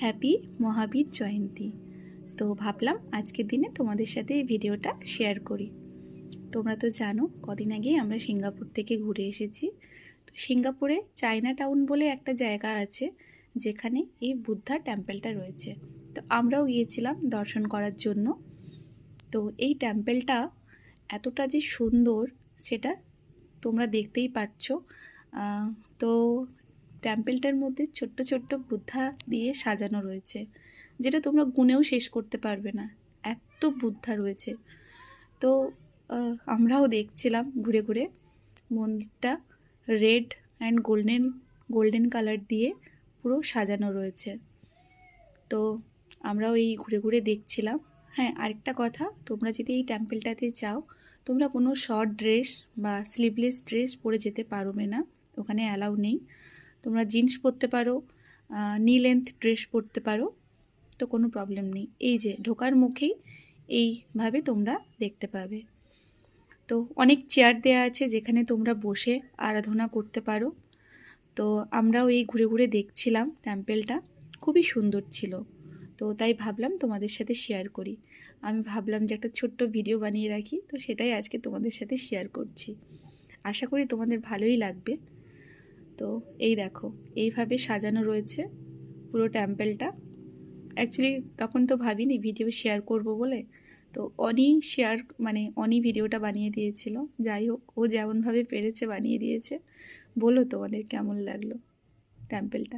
Happy Mahavir Jayanti. তো ভাবলাম আজকের দিনে তোমাদের সাথে এই ভিডিওটা শেয়ার করি। তোমরা তো জানো কদিন আগেই আমরা সিঙ্গাপুর থেকে ঘুরে এসেছি। তো সিঙ্গাপুরে চায়না টাউন বলে একটা জায়গা আছে যেখানে এই বুদ্ধা টেম্পলটা রয়েছে। তো আমরাও গিয়েছিলাম দর্শন করার জন্য। তো এই টেম্পলটা এতটা যে সুন্দর সেটা তোমরা দেখতেই পাচ্ছ। তো টেম্পলটার মধ্যে ছোট্ট ছোট্ট বুদ্ধা দিয়ে সাজানো রয়েছে, যেটা তোমরা গুনেও শেষ করতে পারবে না, এত বুদ্ধা রয়েছে। তো আমরাও দেখছিলাম ঘুরে ঘুরে। মন্দিরটা রেড অ্যান্ড গোল্ডেন কালার দিয়ে পুরো সাজানো রয়েছে। তো আমরাও এই ঘুরে ঘুরে দেখছিলাম। হ্যাঁ, আরেকটা কথা, তোমরা যদি এই টেম্পলটাতে যাও তোমরা কোনো শর্ট ড্রেস বা স্লিভলেস ড্রেস পরে যেতে পারবে না, ওখানে অ্যালাউ নেই। তোমরা জিন্স পরতে পারো, নি লেন্থ ড্রেস পরতে পারো, তো কোনো প্রবলেম নেই। এই যে ঢোকার মুখেই এইভাবে তোমরা দেখতে পাবে। তো অনেক চেয়ার দেওয়া আছে যেখানে তোমরা বসে আরাধনা করতে পারো। তো আমরাও এই ঘুরে ঘুরে দেখছিলাম, টেম্পলটা খুবই সুন্দর ছিল। তো তাই ভাবলাম তোমাদের সাথে শেয়ার করি। আমি ভাবলাম যে একটা ছোট্ট ভিডিও বানিয়ে রাখি, তো সেটাই আজকে তোমাদের সাথে শেয়ার করছি। আশা করি তোমাদের ভালোই লাগবে। তো এই দেখো, এইভাবে সাজানো রয়েছে পুরো টেম্পলটা। অ্যাকচুয়ালি তখন তো ভাবিনি ভিডিও শেয়ার করব বলে, তো অনি ভিডিওটা বানিয়ে দিয়েছিল। যাই হোক, ও যেমনভাবে পেরেছে বানিয়ে দিয়েছে। বলো তোমাদের কেমন লাগলো টেম্পলটা।